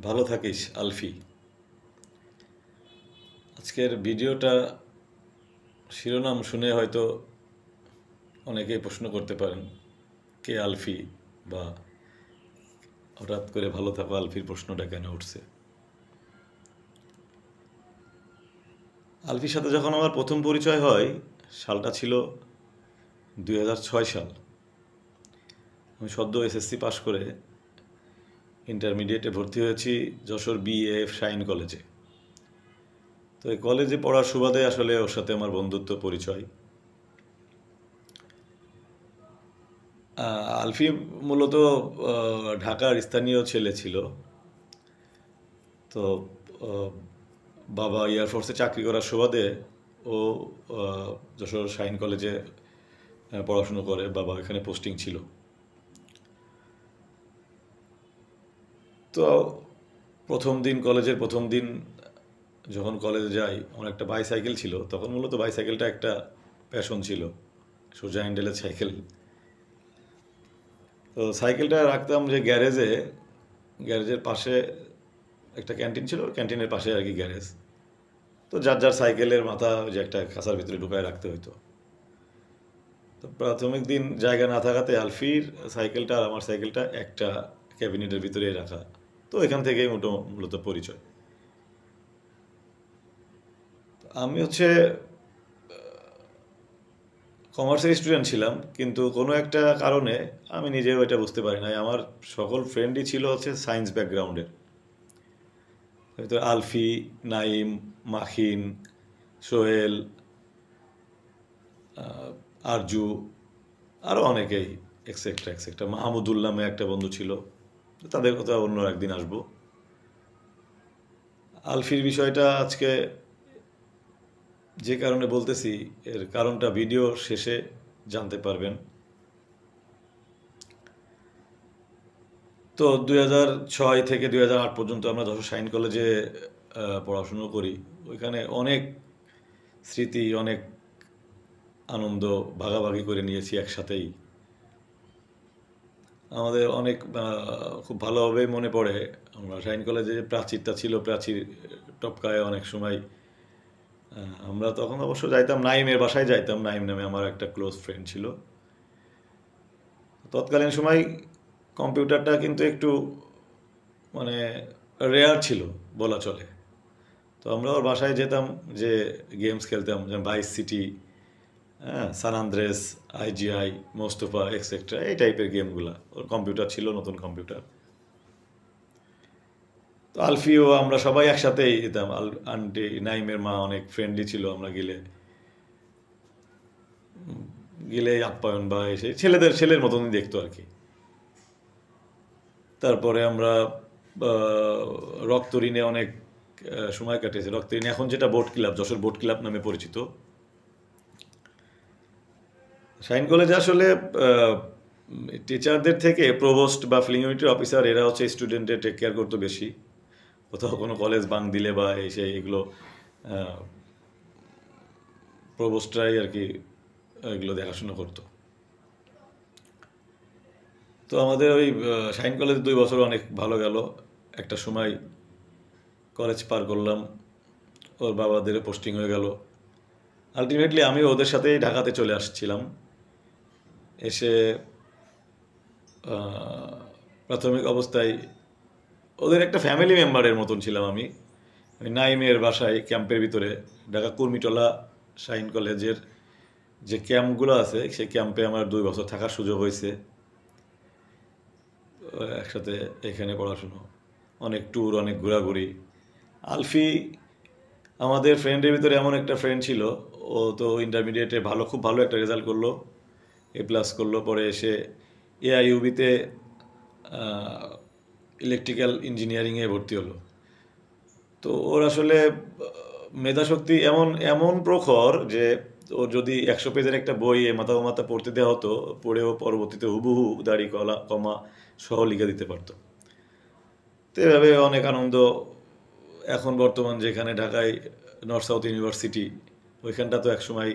ভালো থাকিস আলফি। আজকের ভিডিওটা শিরোনাম শুনে হয়তো অনেকেই প্রশ্ন করতে পারেন, কে আলফি, বা হঠাৎ করে ভালো থাকো আলফির প্রশ্নটা কেন উঠছে। আলফির সাথে যখন আমার প্রথম পরিচয় হয়, সালটা ছিল 2006 সাল। আমি সদ্য এসএসসি পাশ করে ইন্টারমিডিয়েটে ভর্তি হয়েছি যশোর বিএএফ শাইন কলেজে। তো এই কলেজে পড়ার সুবাদে আসলে ওর সাথে আমার বন্ধুত্ব পরিচয়। আলফি মূলত ঢাকার স্থানীয় ছেলে ছিল। তো বাবা এয়ারফোর্সে চাকরি করার সুবাদে ও যশোর শাইন কলেজে পড়াশুনো করে, বাবা এখানে পোস্টিং ছিল। তো কলেজের প্রথম দিন যখন কলেজে যাই, আমার একটা বাইসাইকেল ছিল। তখন মূলত বাইসাইকেলটা একটা প্যাশন ছিল, সোজা হ্যান্ডেলের সাইকেল। তো সাইকেলটা রাখতাম যে গ্যারেজের পাশে একটা ক্যান্টিন ছিল, ক্যান্টিনের পাশে আর কি গ্যারেজ। তো যার যার সাইকেলের মাথা যে একটা খাঁচার ভিতরে ঢুকায় রাখতে হইতো। তো প্রাথমিক দিন জায়গা না থাকাতে আলফির সাইকেলটা আর আমার সাইকেলটা একটা ক্যাবিনেটের ভিতরে রাখা। তো এখান থেকেই মূলত পরিচয়। আমি কমার্সের স্টুডেন্ট ছিলাম, কিন্তু কোনো একটা কারণে আমি নিজেও এটা বুঝতে পারি নাই, আমার সকল ফ্রেন্ডই ছিল সায়েন্স ব্যাকগ্রাউন্ডের। হয়তো আলফি, নাইম, মাখিন, সোহেল, আরজু, আরও অনেকেই, এক্সেট্রা এক্সেট্রা। মাহমুদুল নামে একটা বন্ধু ছিল, তাদের কথা অন্য একদিন আসবো। আলফির বিষয়টা আজকে যে কারণে বলতেছি, এর কারণটা ভিডিও শেষে জানতে পারবেন। তো 2006 থেকে 2008 পর্যন্ত আমরা যশোর শাইন কলেজে পড়াশুনো করি। ওইখানে অনেক স্মৃতি, অনেক আনন্দ ভাগাভাগি করে নিয়েছি একসাথেই। আমাদের অনেক খুব ভালোভাবেই মনে পড়ে, আমরা শাইন কলেজে যে প্রাচীরটা ছিল, প্রাচীর টপকায় অনেক সময়। আমরা তখন অবশ্য যাইতাম নাইমের বাসায় যাইতাম, নাইম নামে আমার একটা ক্লোজ ফ্রেন্ড ছিল। তৎকালীন সময় কম্পিউটারটা কিন্তু একটু মানে রেয়ার ছিল বলা চলে। তো আমরা ওর বাসায় যেতাম, যে গেমস খেলতাম, যেমন ভাইস সিটি, হ্যাঁ, সান আন্দ্রেস, আইজিআই, মোস্তফা, এক্সেট্রা, এই টাইপের গেমগুলা। ওর কম্পিউটার ছিল, নতুন কম্পিউটার। তো আলফিও আমরা সবাই একসাথেই যেতাম। আন্টি নাইমের মা অনেক ফ্রেন্ডলি ছিল, আমরা গেলে আপ্যায়ন বা এসে ছেলের মতনই দেখতো আর কি। তারপরে আমরা রক্তঋণে অনেক সময় কাটিয়েছি। রক্তঋণ এখন যেটা boat club, Jessore boat club নামে পরিচিত। শাইন কলেজে আসলে টিচারদের থেকে প্রভোস্ট বা ফিলিং ইউনিটের অফিসার এরা স্টুডেন্টের টেক কেয়ার করতো বেশি। কোথাও কোনো কলেজ বাং দিলে বা এগুলো প্রভোস্টরাই আর কি এগুলো দেখাশোনা করতো। তো আমাদের ওই শাইন কলেজ 2 বছর অনেক ভালো গেল। একটা সময় কলেজ পার করলাম, ওর বাবাদের পোস্টিং হয়ে গেল। আলটিমেটলি আমি ওদের সাথেই ঢাকাতে চলে আসছিলাম। এসে প্রাথমিক অবস্থায় ওদের একটা ফ্যামিলি মেম্বারের মতন ছিলাম আমি। নাইমের বাসায় ক্যাম্পের ভিতরে, ঢাকা কুর্মিটোলা শাইন কলেজের যে ক্যাম্পগুলো আছে, সেই ক্যাম্পে আমার 2 বছর থাকার সুযোগ হয়েছে। একসাথে এখানে পড়াশুনো, অনেক ট্যুর, অনেক ঘোরাঘুরি। আলফি আমাদের ফ্রেন্ডের ভিতরে এমন একটা ফ্রেন্ড ছিল, ও তো ইন্টারমিডিয়েটে খুব ভালো একটা রেজাল্ট করলো, A+ করলো। পরে এসে AIUB-তে ইলেকট্রিক্যাল ইঞ্জিনিয়ারিংয়ে ভর্তি হলো। তো ওর আসলে মেধাশক্তি এমন এমন প্রখর যে ওর যদি 100 পেজের একটা বই মাথা পড়তে দেওয়া হতো, পড়েও পরবর্তীতে হুবহু দাড়ি কমা সহ লিখে দিতে পারতো। তো এভাবে অনেক আনন্দ। এখন বর্তমান যেখানে ঢাকায় নর্থ সাউথ ইউনিভার্সিটি, ওইখানটা তো একসময়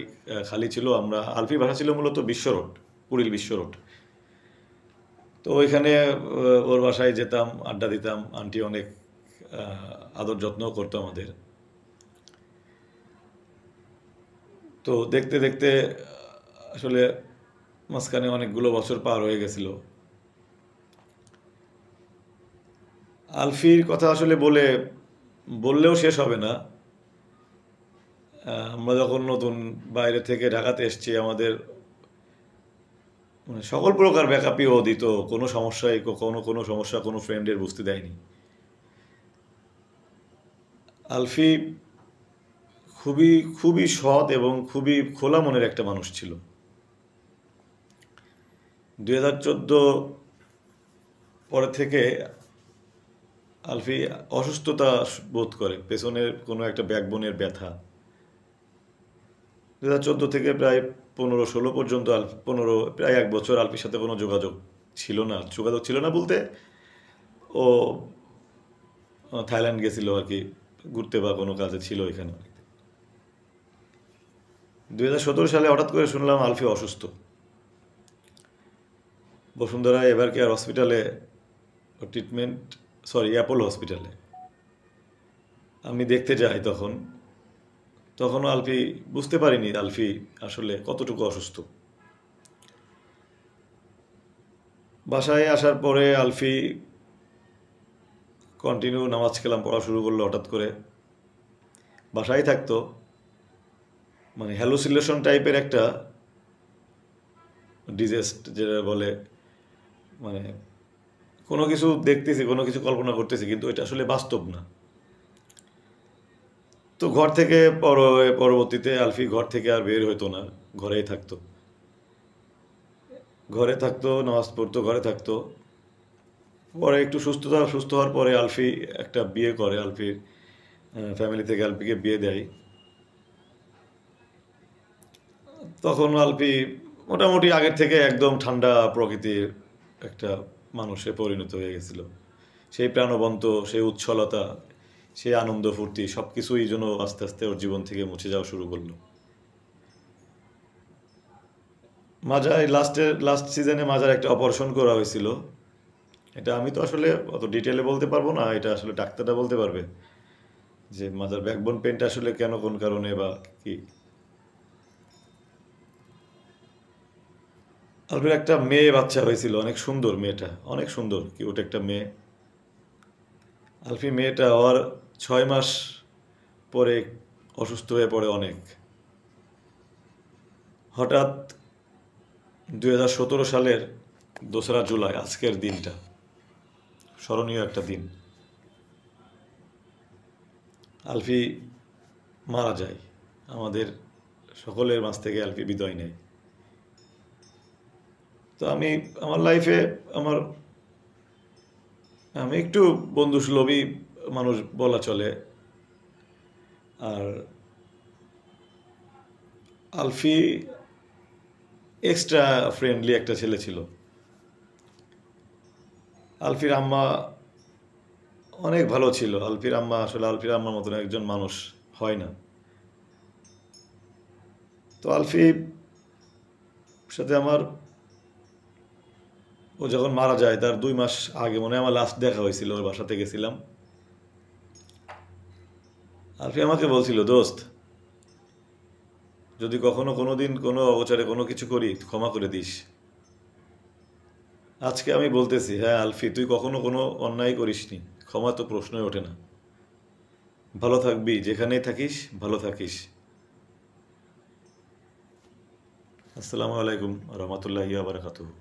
খালি ছিল। আলফি ভাষা ছিল মূলত বিশ্ব রোড, কুড়িল বিশ্ব রোড। তো ওইখানে ওর বাসায় যেতাম, আড্ডা দিতাম। আন্টি অনেক আদর যত্নও করতো আমাদের। তো দেখতে দেখতে আসলে মাঝখানে অনেকগুলো বছর পার হয়ে গেছিল। আলফির কথা আসলে বললেও শেষ হবে না। আমরা যখন নতুন বাইরে থেকে ঢাকাতে এসেছি, আমাদের মানে সকল প্রকার ব্যাকআপই ও দিত। কোনো সমস্যায় কোনো সমস্যা কোনো ফ্রেন্ডের বুঝতে দেয়নি। আলফি খুবই খুবই সৎ এবং খুবই খোলা মনের একটা মানুষ ছিল। 2014 পরে থেকে আলফি অসুস্থতা বোধ করে, পেছনের কোনো একটা ব্যাকবোনের ব্যথা। 2014 থেকে প্রায় 15-16 পর্যন্ত প্রায় 1 বছর আলফির সাথে কোনো যোগাযোগ ছিল না বলতে, ও থাইল্যান্ড গেছিল আর কি ঘুরতে বা কোনো কাজে ছিল এখানে। 2017 সালে হঠাৎ করে শুনলাম আলফি অসুস্থ। বসুন্ধরা এভার কেয়ার হসপিটালে অ্যাপোলো হসপিটালে আমি দেখতে যাই। তখনও আলফি বুঝতে পারিনি আলফি আসলে কতটুকু অসুস্থ। বাসায় আসার পরে আলফি কন্টিনিউ নামাজ কালাম পড়া শুরু করলো। হঠাৎ করে বাসায় থাকতো, মানে হ্যালুসিনেশন টাইপের একটা ডিজিজ যেটা বলে, মানে কোনো কিছু দেখতেছি, কোনো কিছু কল্পনা করতেছি, কিন্তু এটা আসলে বাস্তব না। তো ঘর থেকে পরবর্তীতে আলফি ঘর থেকে আর বের হইতো না, ঘরেই থাকতো। নামাজ পড়তো, ঘরে থাকতো। পরে একটু সুস্থ হওয়ার পরে আলফি একটা বিয়ে করে। আলফির ফ্যামিলি থেকে আলফিকে বিয়ে দেয়। তখন আলফি মোটামুটি আগের থেকে একদম ঠান্ডা প্রকৃতির একটা মানুষে পরিণত হয়ে গেছিল। সেই প্রাণবন্ত, সেই উচ্ছলতা, সেই আনন্দ ফুর্তি সব কিছুই যেন আস্তে আস্তে ওর জীবন থেকে মুছে যাওয়া শুরু করলো। লাস্ট সিজনে মাজার একটা অপারেশন করা হয়েছিল। এটা আমি তো আসলে অত ডিটেলে বলতে পারবো না, এটা আসলে ডাক্তাররা বলতে পারবে যে মাজার ব্যাকবোন পেনটা আসলে কেন, কোন কারণে বা কি। আলফির একটা মেয়ে বাচ্চা হয়েছিল, অনেক সুন্দর মেয়েটা, অনেক সুন্দর কিউট একটা মেয়ে। আলফি মেয়েটা হওয়ার 6 মাস পরে অসুস্থ হয়ে পড়ে অনেক। হঠাৎ 2017 সালের 2রা জুলাই, আজকের দিনটা স্মরণীয় একটা দিন, আলফি মারা যায়। আমাদের সকলের মাঝ থেকে আলফি বিদায় নেয়। তো আমার লাইফে আমি একটু বন্ধুসুলভী মানুষ বলা চলে। আর আলফি এক্সট্রা ফ্রেন্ডলি একটা ছেলে ছিল। আলফির আম্মা অনেক ভালো ছিল। আলফির আম্মার মতন একজন মানুষ হয় না। তো আলফির সাথে ও যখন মারা যায় তার 2 মাস আগে মনে হয় আমার লাস্ট দেখা হয়েছিল, ওর বাসাতে গেছিলাম। আলফি আমাকে বলছিল, দোস্ত, যদি কখনো কোনোদিন কোনো অগোচরে কোনো কিছু করি ক্ষমা করে দিস। আজকে আমি বলতেছি, হ্যাঁ আলফি, তুই কখনো কোনো অন্যায় করিসনি, ক্ষমা তো প্রশ্নই ওঠে না। ভালো থাকবি, যেখানেই থাকিস ভালো থাকিস। আসসালামু আলাইকুম রহমতুল্লাহি ওয়া বারাকাতুহু।